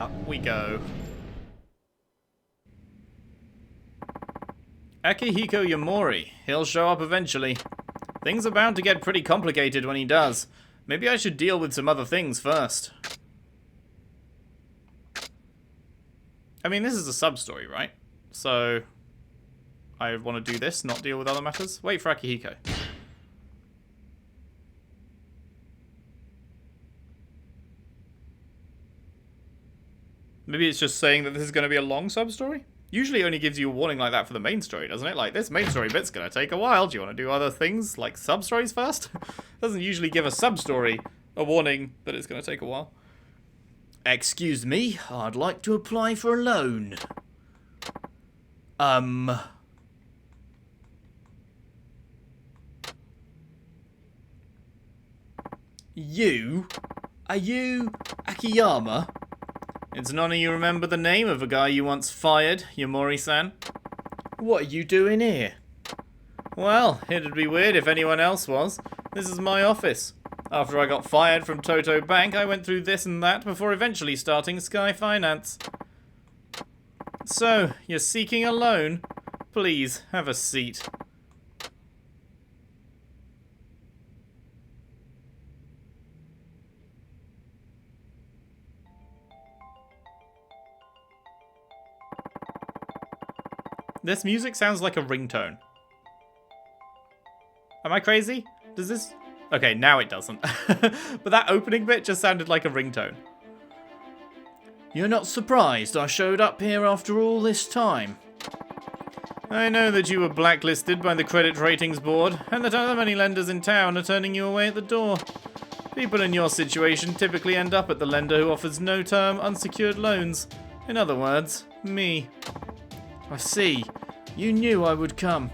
Up we go. Akihiko Yamori. He'll show up eventually. Things are bound to get pretty complicated when he does. Maybe I should deal with some other things first. I mean, this is a sub-story, right? So, I want to do this, not deal with other matters. Wait for Akihiko. Maybe it's just saying that this is going to be a long sub-story? Usually it only gives you a warning like that for the main story, doesn't it? Like, this main story bit's going to take a while. Do you want to do other things, like sub-stories first? Doesn't usually give a sub-story a warning that it's going to take a while. Excuse me, I'd like to apply for a loan. You? Are you Akiyama? It's none of you remember the name of a guy you once fired, Yamori-san. What are you doing here? Well, it'd be weird if anyone else was. This is my office. After I got fired from Toto Bank, I went through this and that before eventually starting Sky Finance. So, you're seeking a loan? Please, have a seat. This music sounds like a ringtone. Am I crazy? Does this... Okay, now it doesn't. But that opening bit just sounded like a ringtone. You're not surprised I showed up here after all this time? I know that you were blacklisted by the Credit Ratings Board, and that other many lenders in town are turning you away at the door. People in your situation typically end up at the lender who offers no-term, unsecured loans. In other words, me. I see. You knew I would come.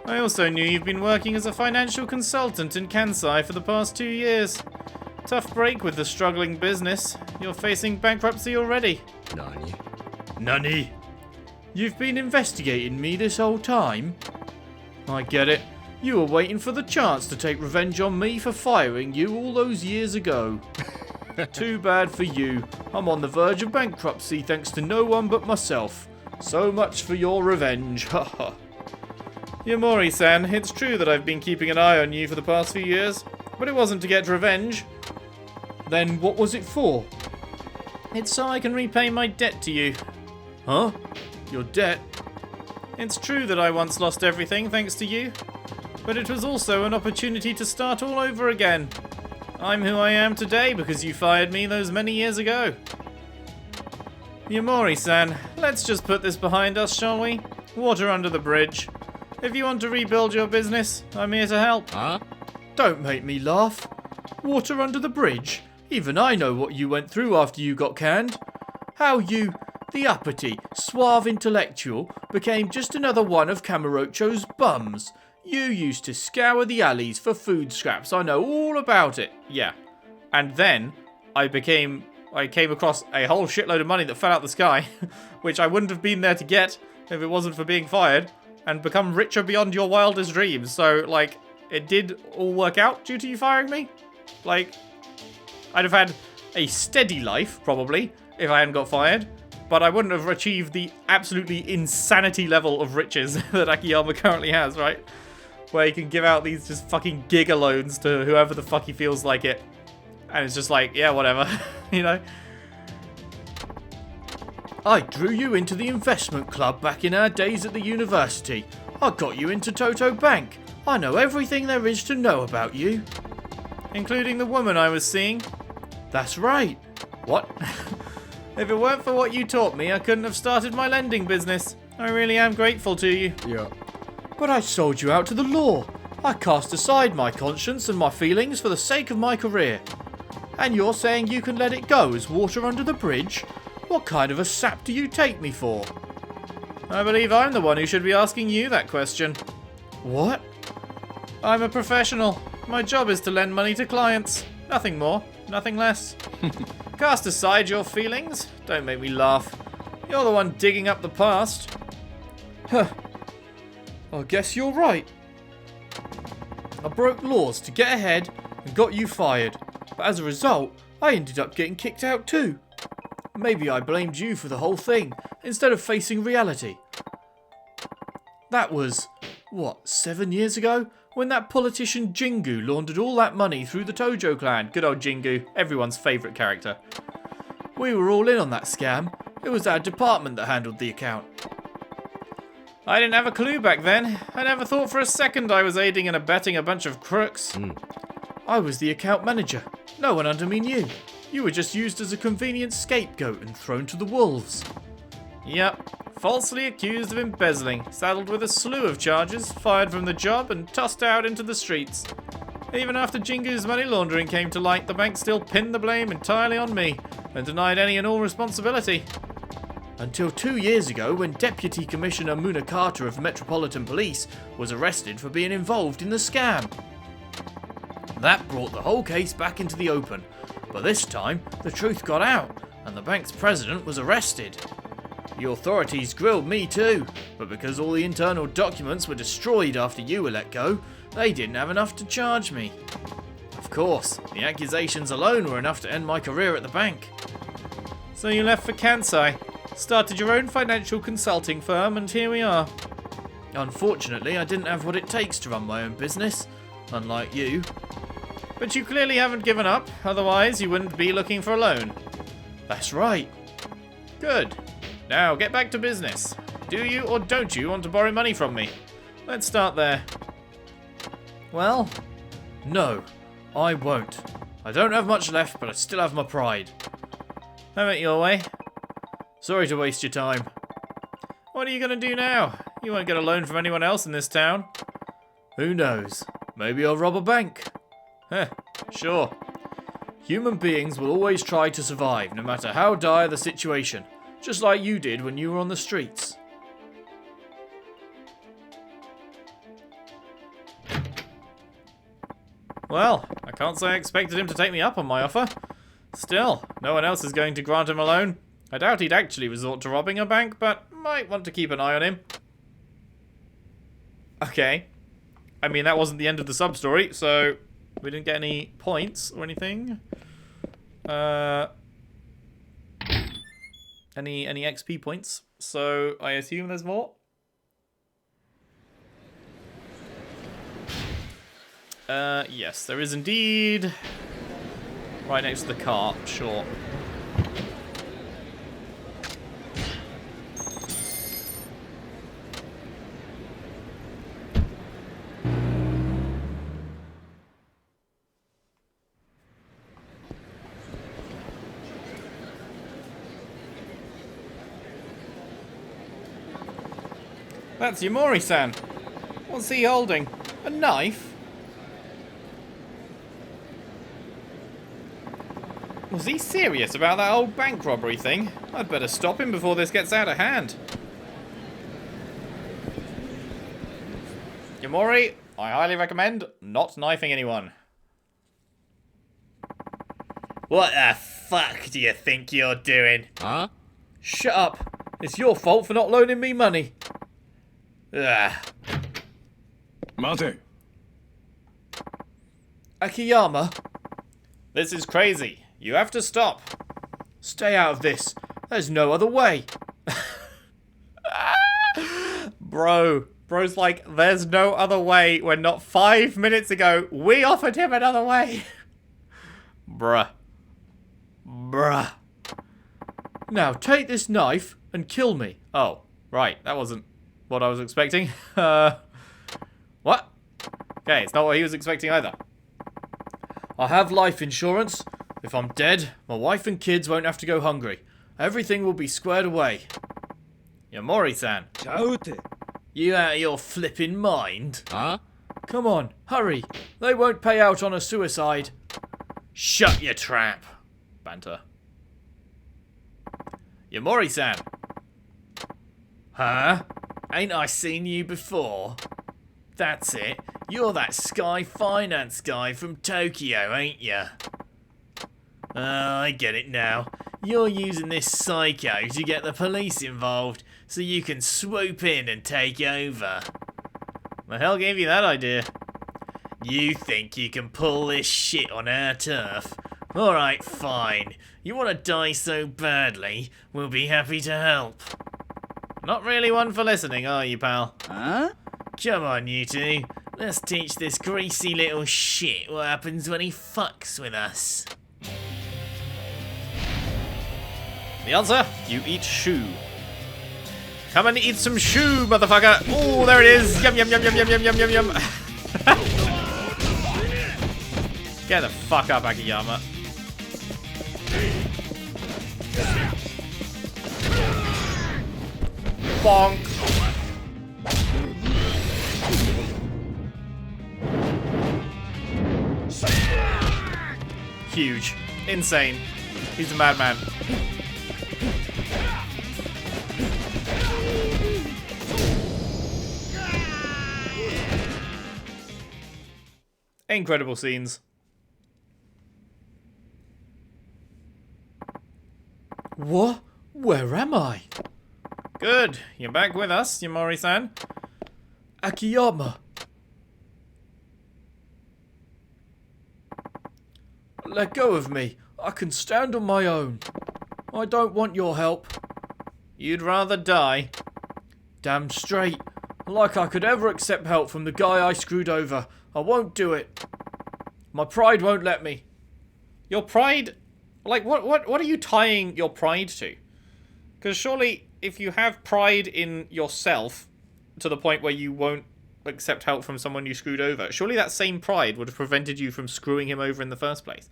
I also knew you've been working as a financial consultant in Kansai for the past 2 years. Tough break with the struggling business. You're facing bankruptcy already. Nani? Nani? You've been investigating me this whole time? I get it. You were waiting for the chance to take revenge on me for firing you all those years ago. Too bad for you. I'm on the verge of bankruptcy thanks to no one but myself. So much for your revenge, haha. Yamori-san, it's true that I've been keeping an eye on you for the past few years, but it wasn't to get revenge. Then what was it for? It's so I can repay my debt to you. Huh? Your debt? It's true that I once lost everything thanks to you, but it was also an opportunity to start all over again. I'm who I am today because you fired me those many years ago. Yamori-san, let's just put this behind us, shall we? Water under the bridge. If you want to rebuild your business, I'm here to help. Huh? Don't make me laugh. Water under the bridge? Even I know what you went through after you got canned. How you, the uppity, suave intellectual, became just another one of Camarocho's bums. You used to scour the alleys for food scraps. I know all about it. Yeah. And then I came across a whole shitload of money that fell out the sky, which I wouldn't have been there to get if it wasn't for being fired, and become richer beyond your wildest dreams. So, like, it did all work out due to you firing me. Like, I'd have had a steady life, probably, if I hadn't got fired, but I wouldn't have achieved the absolutely insanity level of riches that Akiyama currently has, right? Where he can give out these just fucking giga loans to whoever the fuck he feels like it. And it's just like, yeah, whatever, you know? I drew you into the investment club back in our days at the university. I got you into Toto Bank. I know everything there is to know about you. Including the woman I was seeing? That's right. What? If it weren't for what you taught me, I couldn't have started my lending business. I really am grateful to you. Yeah. But I sold you out to the law. I cast aside my conscience and my feelings for the sake of my career. And you're saying you can let it go as water under the bridge? What kind of a sap do you take me for? I believe I'm the one who should be asking you that question. What? I'm a professional. My job is to lend money to clients. Nothing more, nothing less. Cast aside your feelings. Don't make me laugh. You're the one digging up the past. Huh. I guess you're right. I broke laws to get ahead and got you fired. But as a result, I ended up getting kicked out too. Maybe I blamed you for the whole thing, instead of facing reality. That was, what, 7 years ago? When that politician Jingu laundered all that money through the Tojo clan. Good old Jingu, everyone's favourite character. We were all in on that scam. It was our department that handled the account. I didn't have a clue back then. I never thought for a second I was aiding and abetting a bunch of crooks. I was the account manager. No one under me knew. You were just used as a convenient scapegoat and thrown to the wolves. Yep, falsely accused of embezzling, saddled with a slew of charges, fired from the job and tossed out into the streets. Even after Jingu's money laundering came to light, the bank still pinned the blame entirely on me and denied any and all responsibility. Until 2 years ago, when Deputy Commissioner Munakata of Metropolitan Police was arrested for being involved in the scam. That brought the whole case back into the open, but this time the truth got out and the bank's president was arrested. The authorities grilled me too, but because all the internal documents were destroyed after you were let go, they didn't have enough to charge me. Of course, the accusations alone were enough to end my career at the bank. So you left for Kansai, started your own financial consulting firm, and here we are. Unfortunately, I didn't have what it takes to run my own business, unlike you. But you clearly haven't given up, otherwise you wouldn't be looking for a loan. That's right. Good. Now get back to business. Do you or don't you want to borrow money from me? Let's start there. Well, no, I won't. I don't have much left, but I still have my pride. Have it your way. Sorry to waste your time. What are you going to do now? You won't get a loan from anyone else in this town. Who knows? Maybe I'll rob a bank. Heh, sure. Human beings will always try to survive, no matter how dire the situation. Just like you did when you were on the streets. Well, I can't say I expected him to take me up on my offer. Still, no one else is going to grant him a loan. I doubt he'd actually resort to robbing a bank, but might want to keep an eye on him. Okay. I mean, that wasn't the end of the sub-story, so we didn't get any points or anything. Any XP points, so I assume there's more. Yes, there is indeed. Right next to the car, sure. That's Yamori-san. What's he holding? A knife? Was he serious about that old bank robbery thing? I'd better stop him before this gets out of hand. Yamori, I highly recommend not knifing anyone. What the fuck do you think you're doing? Huh? Shut up. It's your fault for not loaning me money. Ugh. Mate. Akiyama? This is crazy. You have to stop. Stay out of this. There's no other way. Bro's like, there's no other way when not 5 minutes ago we offered him another way. Bruh. Now take this knife and kill me. Oh, right. That wasn't what I was expecting. What? Okay, it's not what he was expecting either. I have life insurance. If I'm dead, my wife and kids won't have to go hungry. Everything will be squared away. Yamori-san. You out of your flipping mind? Huh? Come on, hurry. They won't pay out on a suicide. Shut your trap. Banter. Yamori-san. Huh? Ain't I seen you before? That's it. You're that Sky Finance guy from Tokyo, ain't ya? Oh, I get it now. You're using this psycho to get the police involved so you can swoop in and take over. The hell gave you that idea? You think you can pull this shit on our turf? Alright, fine. You want to die so badly, we'll be happy to help. Not really one for listening, are you, pal? Huh? Come on, you two. Let's teach this greasy little shit what happens when he fucks with us. The answer? You eat shoe. Come and eat some shoe, motherfucker! Oh, there it is! Yum, yum, yum, yum, yum, yum, yum, yum, yum. Get the fuck up, Akiyama. Bonk. Huge. Insane. He's a madman. Incredible scenes. What? Where am I? Good. You're back with us, Yamori-san. Akiyama. Let go of me. I can stand on my own. I don't want your help. You'd rather die? Damn straight. Like I could ever accept help from the guy I screwed over. I won't do it. My pride won't let me. Your pride? Like, what are you tying your pride to? Because surely, if you have pride in yourself, to the point where you won't accept help from someone you screwed over, surely that same pride would have prevented you from screwing him over in the first place.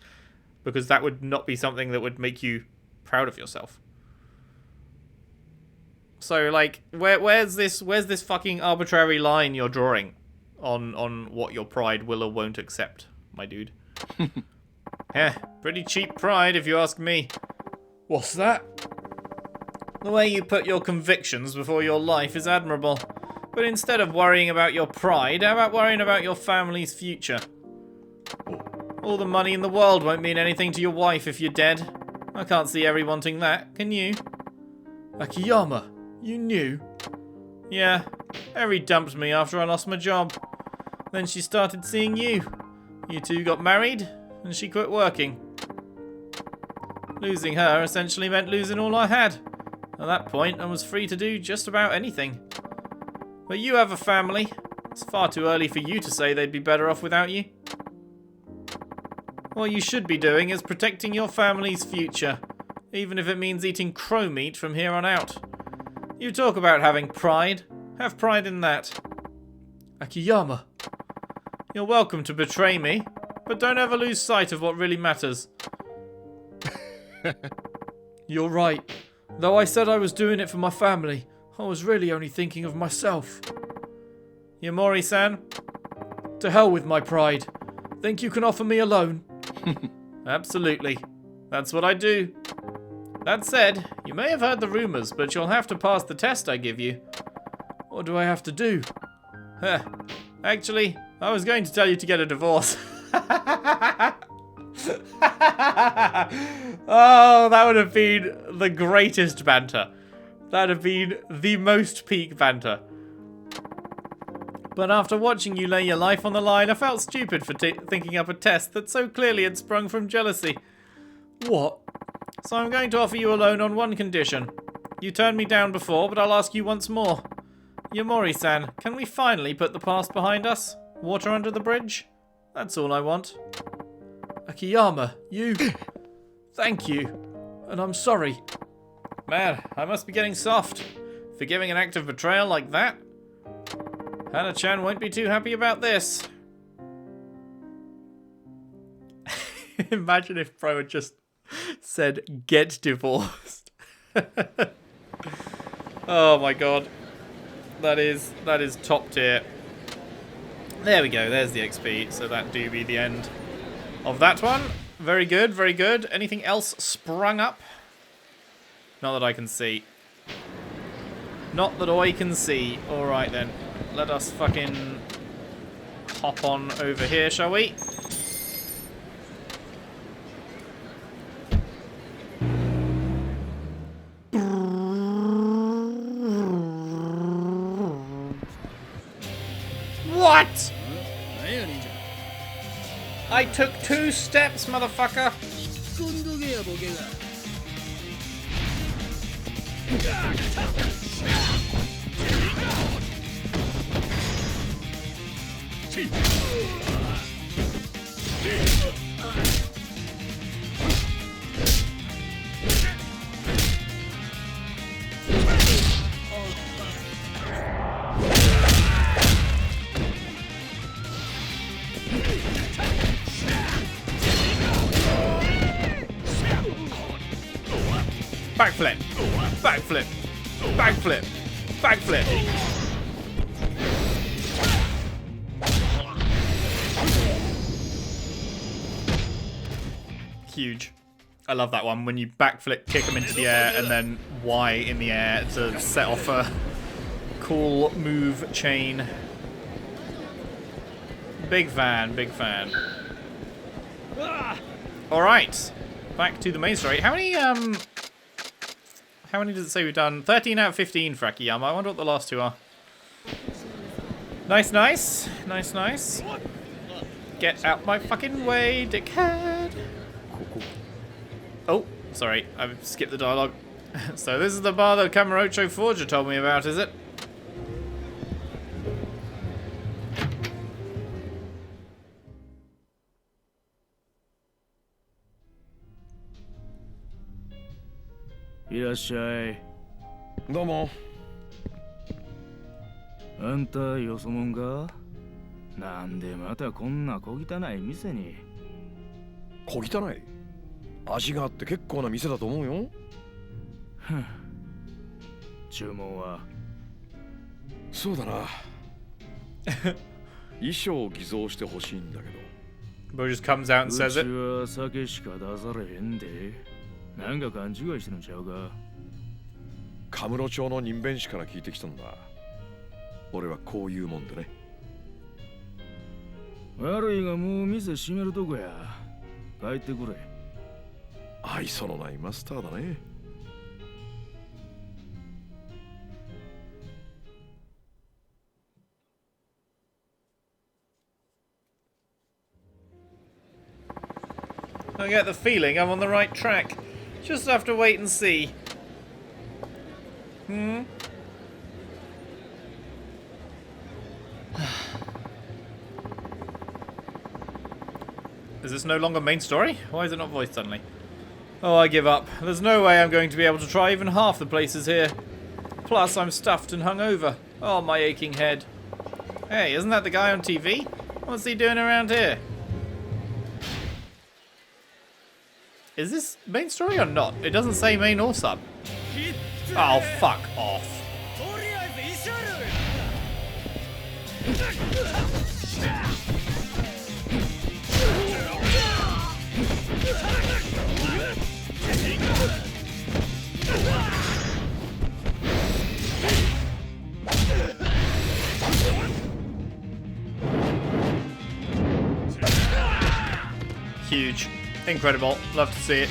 Because that would not be something that would make you proud of yourself. So, like, where's this fucking arbitrary line you're drawing on what your pride will or won't accept, my dude? Yeah, pretty cheap pride if you ask me. What's that? The way you put your convictions before your life is admirable. But instead of worrying about your pride, how about worrying about your family's future? All the money in the world won't mean anything to your wife if you're dead. I can't see Eri wanting that, can you? Akiyama, you knew? Yeah, Eri dumped me after I lost my job. Then she started seeing you. You two got married, and she quit working. Losing her essentially meant losing all I had. At that point, I was free to do just about anything. But you have a family. It's far too early for you to say they'd be better off without you. What you should be doing is protecting your family's future, even if it means eating crow meat from here on out. You talk about having pride. Have pride in that. Akiyama. You're welcome to betray me, but don't ever lose sight of what really matters. You're right. Though I said I was doing it for my family, I was really only thinking of myself. Yamori-san? To hell with my pride. Think you can offer me a loan? Absolutely. That's what I do. That said, you may have heard the rumors, but you'll have to pass the test I give you. What do I have to do? Actually, I was going to tell you to get a divorce. Oh, that would have been the greatest banter. That would have been the most peak banter. But after watching you lay your life on the line, I felt stupid for thinking up a test that so clearly had sprung from jealousy. What? So I'm going to offer you a loan on one condition. You turned me down before, but I'll ask you once more. Yamori-san, can we finally put the past behind us? Water under the bridge? That's all I want. Akiyama, you... Thank you. And I'm sorry. Man, I must be getting soft. Forgiving an act of betrayal like that? Hana-chan won't be too happy about this. Imagine if Pro had just said, get divorced. Oh my god. That is top tier. There we go, there's the XP. So that do be the end of that one. Very good, very good. Anything else sprung up? Not that I can see. Not that I can see. Alright then. Let us fucking hop on over here, shall we? What? I took 2 steps, motherfucker. Backflip. Backflip. Backflip. Backflip. Huge. I love that one when you backflip, kick them into the air, and then Y in the air to set off a cool move chain. Big fan, big fan. Alright. Back to the main story. How many does it say we've done? 13 out of 15 for Akiyama. I wonder what the last two are. Nice, nice. Nice, nice. Get out my fucking way, dickhead. Oh, sorry. I've skipped the dialogue. So this is the bar that Kamurocho Forger told me about, is it? Irashai. どうも。あんたよそもんか？なんでまたこんな小汚い店に。小汚い。味があって結構な店だと思うよ。注文は？そうだな。衣装を偽造してほしいんだけど。Bro just comes out and says it. うちは酒しか出されへんで。なんか勘違いしてるんちゃうか？カムロ町の人弁士から聞いてきたんだ。俺はこういうもんでね。悪いがもう店閉めるとこや。帰ってくれ。愛想のないマスターだね。I get the feeling I'm on the right track. Just have to wait and see. Is this no longer main story? Why is it not voiced suddenly? Oh, I give up. There's no way I'm going to be able to try even half the places here. Plus, I'm stuffed and hungover. Oh, my aching head. Hey, isn't that the guy on TV? What's he doing around here? Is this main story or not? It doesn't say main or sub. Oh, fuck off. Huge. Incredible. Love to see it.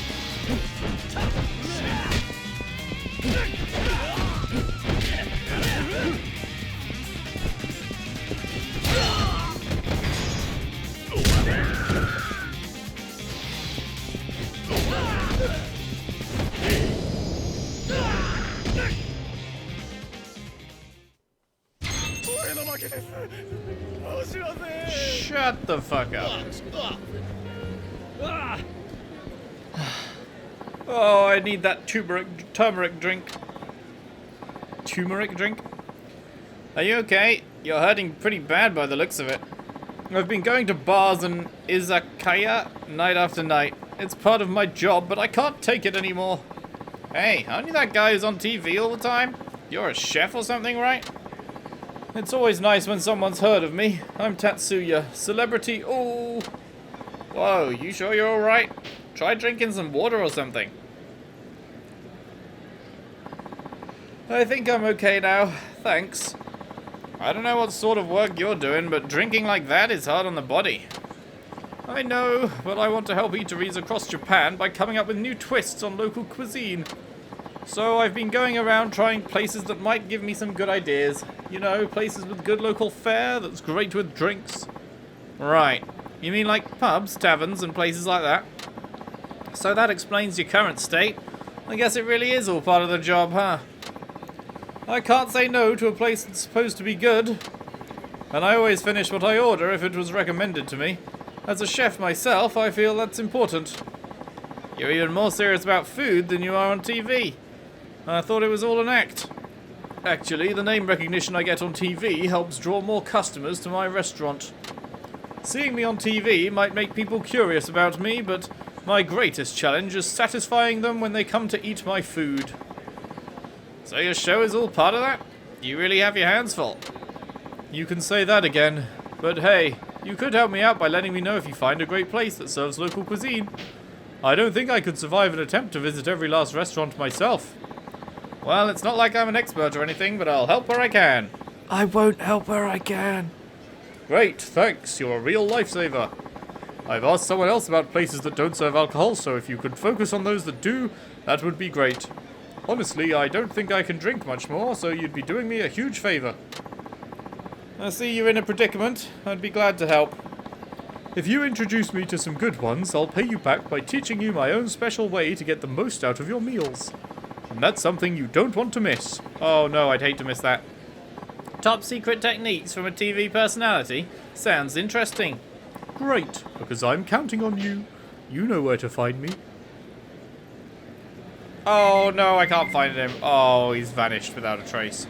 Shut the fuck up. Oh, I need that turmeric drink. Turmeric drink? Are you okay? You're hurting pretty bad by the looks of it. I've been going to bars and izakaya night after night. It's part of my job, but I can't take it anymore. Hey, aren't you that guy who's on TV all the time? You're a chef or something, right? It's always nice when someone's heard of me. I'm Tatsuya, celebrity. Oh. Whoa, you sure you're alright? Try drinking some water or something. I think I'm okay now. Thanks. I don't know what sort of work you're doing, but drinking like that is hard on the body. I know, but I want to help eateries across Japan by coming up with new twists on local cuisine. So I've been going around trying places that might give me some good ideas. You know, places with good local fare that's great with drinks. Right. You mean like pubs, taverns, and places like that? So that explains your current state. I guess it really is all part of the job, huh? I can't say no to a place that's supposed to be good. And I always finish what I order if it was recommended to me. As a chef myself, I feel that's important. You're even more serious about food than you are on TV. I thought it was all an act. Actually, the name recognition I get on TV helps draw more customers to my restaurant. Seeing me on TV might make people curious about me, but my greatest challenge is satisfying them when they come to eat my food. So your show is all part of that? You really have your hands full. You can say that again, but hey, you could help me out by letting me know if you find a great place that serves local cuisine. I don't think I could survive an attempt to visit every last restaurant myself. Well, it's not like I'm an expert or anything, but I'll help where I can. I won't help where I can. Great, thanks. You're a real lifesaver. I've asked someone else about places that don't serve alcohol, so if you could focus on those that do, that would be great. Honestly, I don't think I can drink much more, so you'd be doing me a huge favor. I see you're in a predicament. I'd be glad to help. If you introduce me to some good ones, I'll pay you back by teaching you my own special way to get the most out of your meals. And that's something you don't want to miss. Oh no, I'd hate to miss that. Top secret techniques from a TV personality? Sounds interesting. Great, because I'm counting on you. You know where to find me. Oh no, I can't find him. Oh, he's vanished without a trace.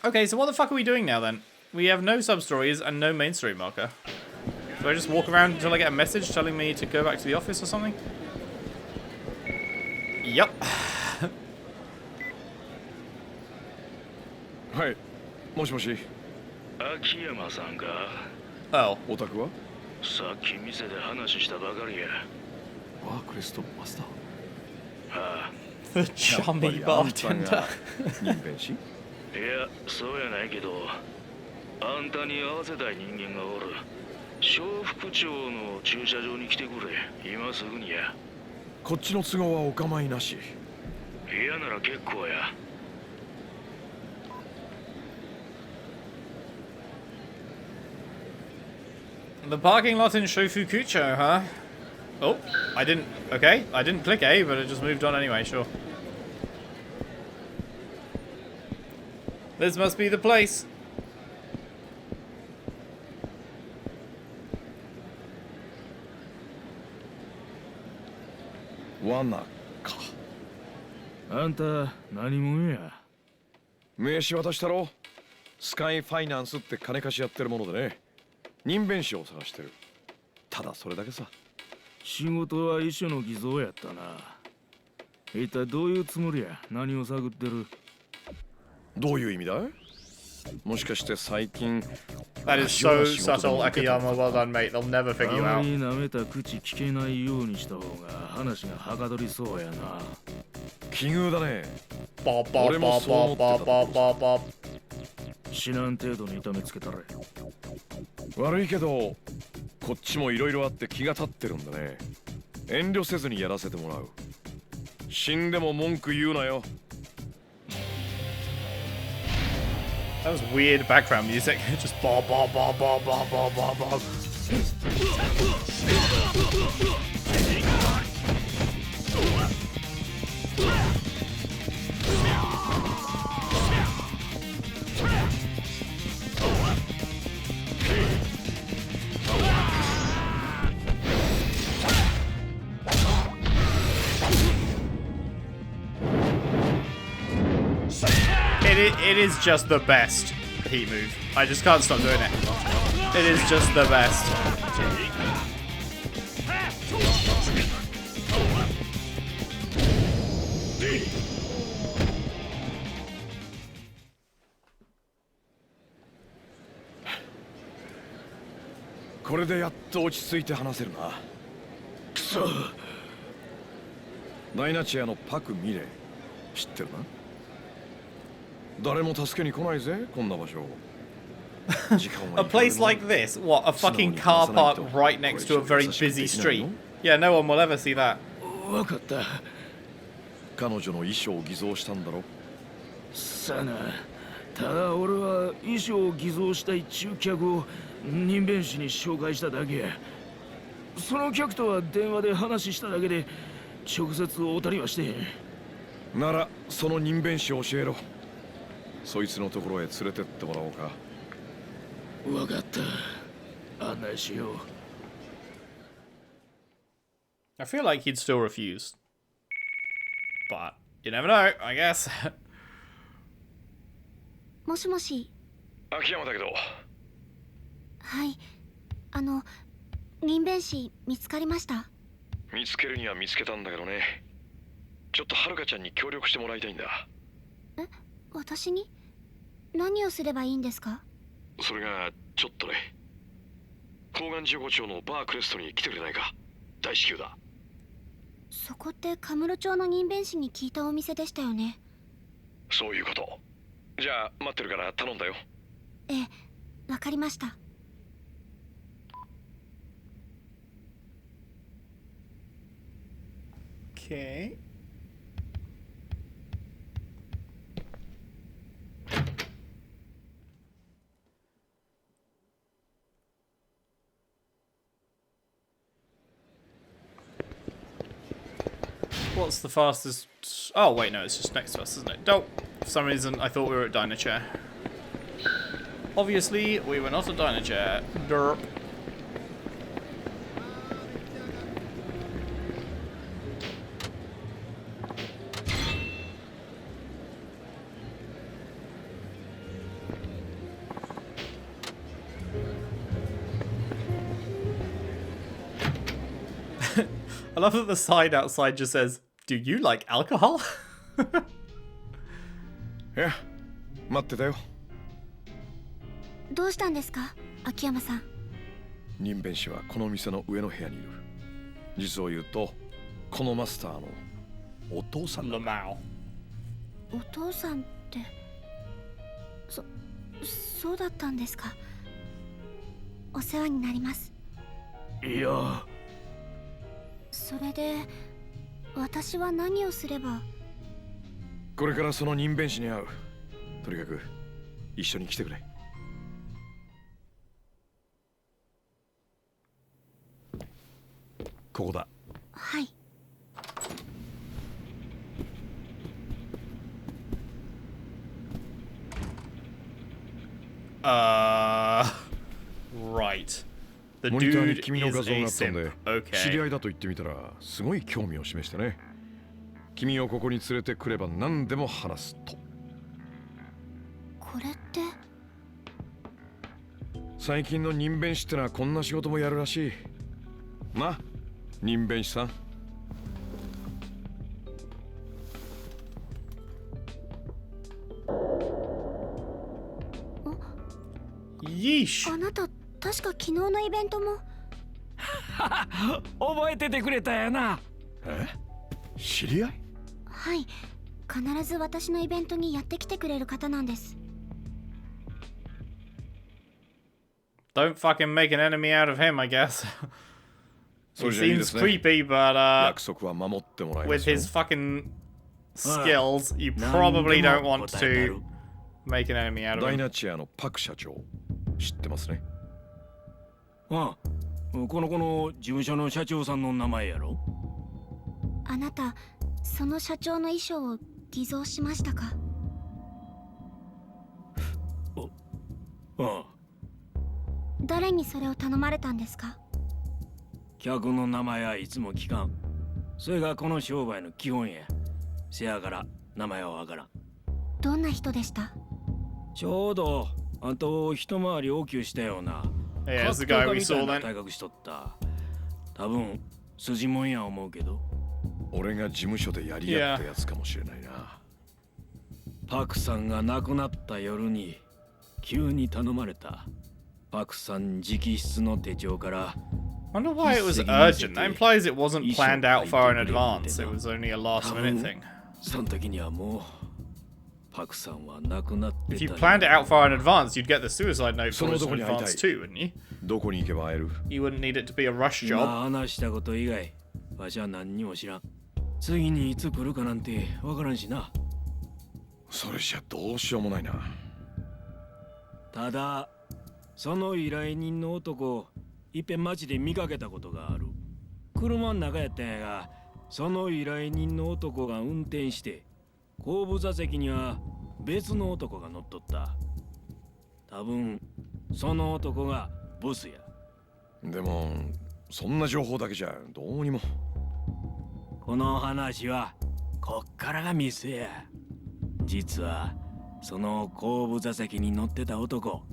Okay, so what the fuck are we doing now then? We have no sub-stories and no main story marker. Do I just walk around until I get a message telling me to go back to the office or something? Yup. はい、もしもし。秋山さんか。Oh. お宅は？さっき店で話したばかりや。ワークレストマスター。はあ。The chummy bartender. 人弁士？いや、そうやないけど、あんたに合わせたい人間がおる。小副長の駐車場に来てくれ。今すぐにや。こっちの都合はお構いなし。嫌なら結構や。The parking lot in Shofukucho, huh? Oh, I didn't... Okay, I didn't click A, but it just moved on anyway, sure. This must be the place. Wanaか。あんた何者や。名刺渡したろ。スカイファイナンスって金貸しやってるものでね。人弁士を探してる。ただそれだけさ。仕事は一緒の偽造やったな。一体どういうつもりや。何を探ってる。どういう意味だい？もしかして最近 That is so subtle, Akiyama. Well done, mate. They'll never figure you あま out. り舐めた口聞けないようにした方が話がはかどりそうやな。奇遇だね。 Bob, bob, bob, bob, bob, bob, bob, bob. 死なん程度に痛めつけたれ。悪いけどこっちもいろいろあって気が立ってるんだね。遠慮せずにやらせてもらう。死んでも文句言うなよ。 That was weird background music. Just bob, bob, bob, bob, bob, bob, bob, bob. It is just the best heat move. I just can't stop doing it. It is just the best. This でやっと落ち着いて話せるな。くそ。ダイナチアのパクミレ知ってるな。 誰も助けに来ないぜ、こんな場所。A place like this? What, a fucking car park right next to a very busy street? Yeah, no one will ever see that. わかった。彼女の衣装を偽造したんだろ。さあな。ただ俺は衣装を偽造した一中客を人弁士に紹介しただけや。その客とは電話で話しただけで直接会うたりはしてへん。ならその人弁師を教えろ。そいつのところへ連れてってもらおうか。わかった。案内しよう。I feel like he'd still refuse. But you never know, I guess. もしもし。秋山だけど。はい。人弁士見つかりました。見つけるには見つけたんだけどね。ちょっとはるかちゃんに協力してもらいたいんだ。え、私に？何をすればいいんですか？それがちょっとね。高岩15町のバークレストに来てくれないか。大至急だ。そこってカムロ町の人弁士に聞いたお店でしたよね。そういうこと。じゃあ待ってるから頼んだよ。ええ、わかりました。Okay. What's the fastest? Oh wait, no, it's just next to us, isn't it? Don't. For some reason, I thought we were at Diner Chair. Obviously, we were not at Diner Chair. Derp. I love that the sign outside just says, "Do you like alcohol?" いや、待ってたよ。どうしたんですか、秋山さん。人弁士はこの店の上の部屋にいる。実を言うと、このマスターのお父さんだ。お父さんって、そうだったんですか。お世話になります。いや。それで私は何をすれば。これからその人弁士に会う。とにかく一緒に来てくれ。ここだ。はい。Right. The モニターに dude 君の is 画像 a があったん simp. で、 Okay. 知り合いだと言ってみたらすごい興味を示してね。君をここに連れてくれば何でも話すと。これって最近の人弁士ってのはこんな仕事もやるらしい。な、人弁士さん。Yeesh. あなた確か昨日のイベントも。覚えててくれたやな。え？知り合い？はい、必ず私のイベントにやってきてくれる方なんです。Don't fucking make an enemy out of him, I guess. そ He れじゃいいで seems すね。creepy, but 約束は守ってもらいま with すよ。 his fucking skills, you 何 probably で don't も want 答えた to る。 make an enemy out of ダイ him. ナチアのパク社長、知ってますね。ああ、この子の事務所の社長さんの名前やろ。あなたその社長の衣装を偽造しましたか？ああ、誰にそれを頼まれたんですか？客の名前はいつも聞かん。それがこの商売の基本や。せやから名前はわからん。どんな人でした？ちょうどあと一回り大きくしたような。 Yeah, it's the guy we saw 体 then. 格しとった。多分筋もんや思うけど。俺が事務所でやり合ったやつかもしれないな。パクさんが亡くなった夜に急に頼まれた。パクさん直筆の手帳から。 Wonder why it was urgent. That implies it wasn't planned out far in advance. It was only a last minute thing. その時にはもうパクさんは亡くなってた。 If you planned it out far in advance, you'd get the suicide note for us in その男に会いたい。 advance too, wouldn't you? どこに行けば会える？ You wouldn't need it to be a rush 今 job. 話したこと以外、わしは何にも知らん。次にいつ来るかなんてわからんしな。それじゃどうしようもないな。ただ、その依頼人の男、いっぺん街で見かけたことがある。車の中やったんやが、その依頼人の男が運転して、後部座席には別の男が乗っとった。多分その男がボスや。でもそんな情報だけじゃどうにも。この話はこっからがミスや。実はその後部座席に乗ってた男、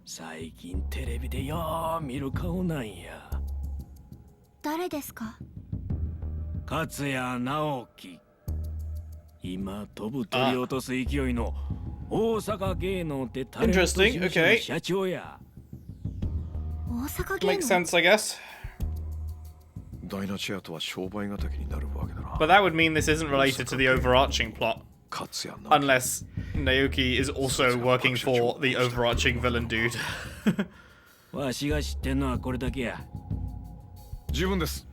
最近テレビでよう見る顔なんや。誰ですか？勝谷直樹。今飛ぶ鳥落とす勢いの大阪芸能ってタレント事務所の社長や。大阪芸 Makes 能。 sense, I guess. ダイナチェアとは商売敵になるわけだな。 But that would mean this isn't related to the overarching plot. 勝谷直樹 Unless Naoki is also working for the overarching villain dude. わしが知ってんのはこれだけや。十分です。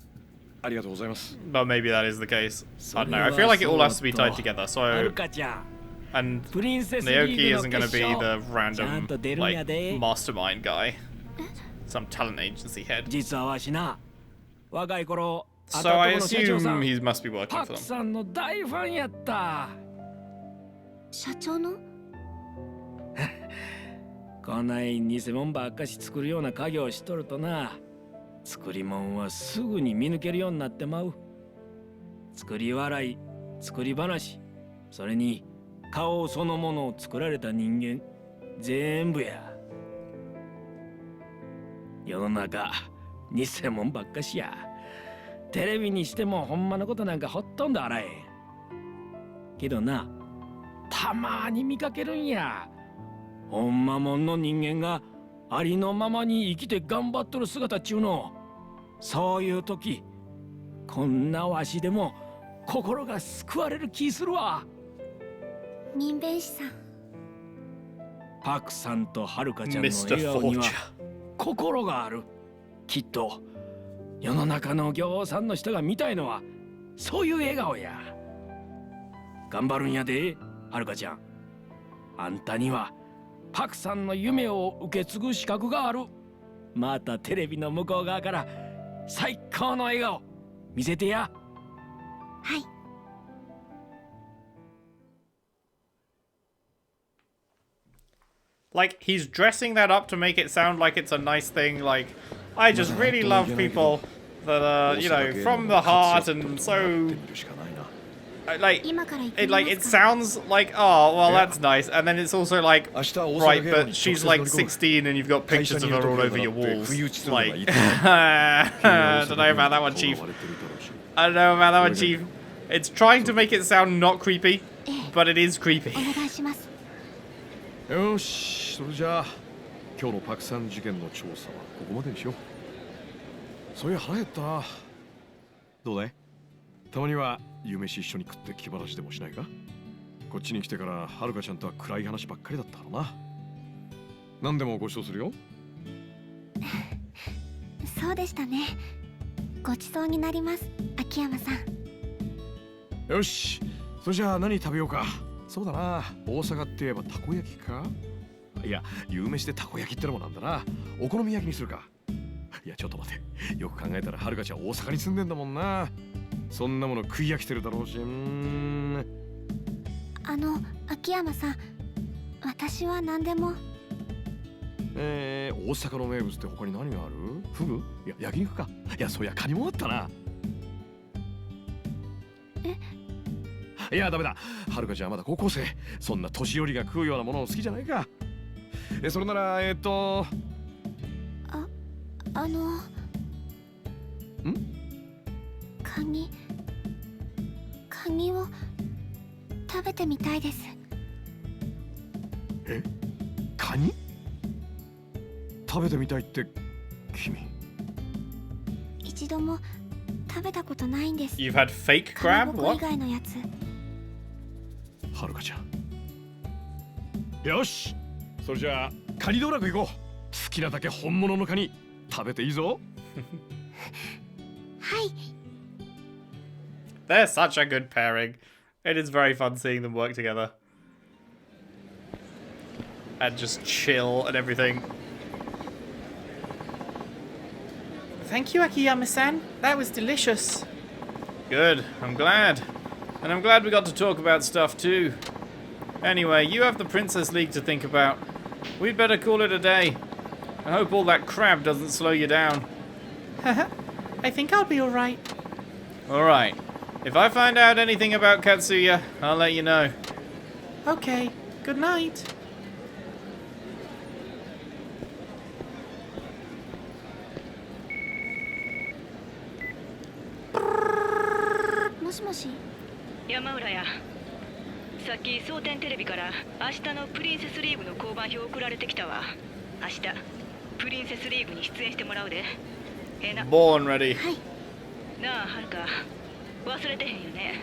ありがとうございます。 But maybe that is the case. I don't know. I feel like it all has to be tied together. は So, るかちゃん。 and プリンセスリー Naoki グ isn't の going 決 to be 勝 the ちゃん random と出るんや like で。 mastermind guy. Some talent agency head. 実はわしな、若い頃、 So I あたとこの社長さ assume ん、 he must be working パ for ク them. さんの大ファンやった。社長の？こない偽物ばっかし作るような家業をしとるとな、作り物はすぐに見抜けるようになってまう。作り笑い、作り話、それに顔そのものを作られた人間、全部や。世の中、偽物ばっかしや。テレビにしてもほんまのことなんかほとんどあらへん。けどな、たまに見かけるんや。ほんまもんの人間がありのままに生きて頑張っとる姿っちゅうの。そういう時、こんなわしでも心が救われる気するわ。民弁士さん。パクさんとはるかちゃんの Mr. 笑顔には Forger. 心がある。きっと世の中の行さんの人が見たいのはそういう笑顔や。頑張るんやで、はるかちゃん。あんたにはパクさんの夢を受け継ぐ資格がある。またテレビの向こう側から最高の笑顔見せてや。はい。Like, he's dressing that up to make it sound like it's a nice thing. Like, I just really love people that are, you know, from the heart and so... Like, 今から行って it, みま like, す it か？ sounds like, oh, well, that's nice. And then it's also like, 明日大阪 right, 芸能 but に she's 直接 like 乗り込む。 16 and you've got pictures of her all over your walls. 不意打ちするのがいい Like, I don't know about that one, Chief. I don't know about that one, Chief. It's trying to make it sound not creepy, but it is creepy. お願いします。よし、それじゃあ今日のパクさん事件の調査はここまでにしよう。そういや腹減ったな。どうだい？たまには夕飯一緒に食って気晴らしでもしないか？こっちに来てからはるかちゃんとは暗い話ばっかりだったからな。何でもご馳走するよ。そうでしたね。ごちそうになります、秋山さん。よし、それじゃあ何食べようか。そうだな、大阪って言えばたこ焼きか。いや、夕飯でたこ焼きってのもなんだな。お好み焼きにするか。いや、ちょっと待って、よく考えたらはるかちゃん大阪に住んでんだもんな。そんなもの食い飽きてるだろうし。秋山さん、私は何でも。大阪の名物って他に何がある？フグ？いや、焼肉か。いや、そういや、カニもあったな。いや、ダメだ。はるかちゃんはまだ高校生。そんな年寄りが食うようなもの好きじゃないか。それならカニを食べてみたいです。え？カニ？食べてみたいって君。一度も食べたことないんです。 You've had fake かま crab? ぼこ以 What? 外のやつ。はるかちゃん。よし、それじゃあカニ道楽行こう。好きなだけ本物のカニ食べていいぞ。はい。 They're such a good pairing. It is very fun seeing them work together. And just chill and everything. Thank you, Akiyama-san. That was delicious. Good. I'm glad. And I'm glad we got to talk about stuff too. Anyway, you have the Princess League to think about. We'd better call it a day. I hope all that crab doesn't slow you down. I think I'll be alright. Alright. If I find out anything about Katsuya, I'll let you know. Okay. Good night. Moshi. 山浦やさっき蒼天テレビから明日のプリンセスリーグの交番表送られてきたわ。明日プリンセスリーグに出演してもらうで。な。Born ready. はい。なあはるか、忘れてへんよね。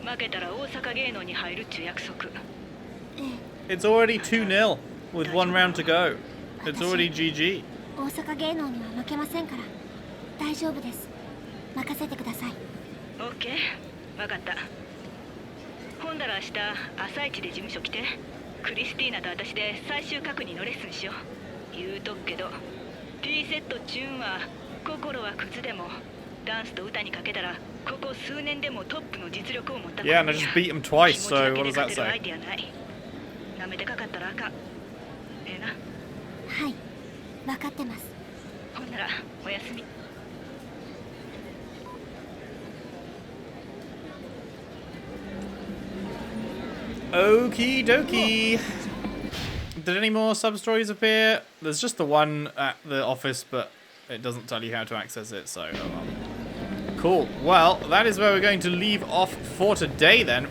負けたら大阪芸能に入るっちゅう約束。It's already 2-0 with 1 round to go. It's already GG. 大阪芸能には負けませんから。大丈夫です。任せてください。オッケー、わかった。ほんだら明日朝一で事務所来て、クリスティーナと私で最終確認のレッスンしよう。言うとくけど、T セットチューンは心はクズでもダンスと歌にかけたらここ数年でもトップの実力を持った。Yeah, and I just beat him twice, so what does that 相 say? 手やない。なめてかかったらあかん。な。はい、分かってます。ほんならおやすみ。Okie dokie. Did any more sub-stories appear? There's just the one at the office, but it doesn't tell you how to access it, so oh well. Cool. Well, that is where we're going to leave off for today then.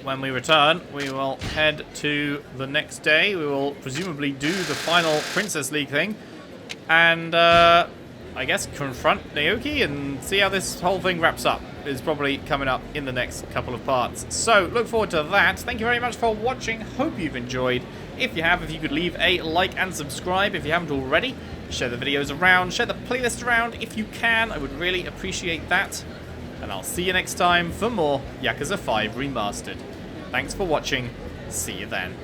When we return, we will head to the next day. We will presumably do the final Princess League thing. And, I guess confront Naoki and see how this whole thing wraps up. Is probably coming up in the next couple of parts. So, look forward to that. Thank you very much for watching. Hope you've enjoyed. If you have, if you could leave a like and subscribe if you haven't already. Share the videos around. Share the playlist around if you can. I would really appreciate that. And I'll see you next time for more Yakuza 5 Remastered. Thanks for watching. See you then.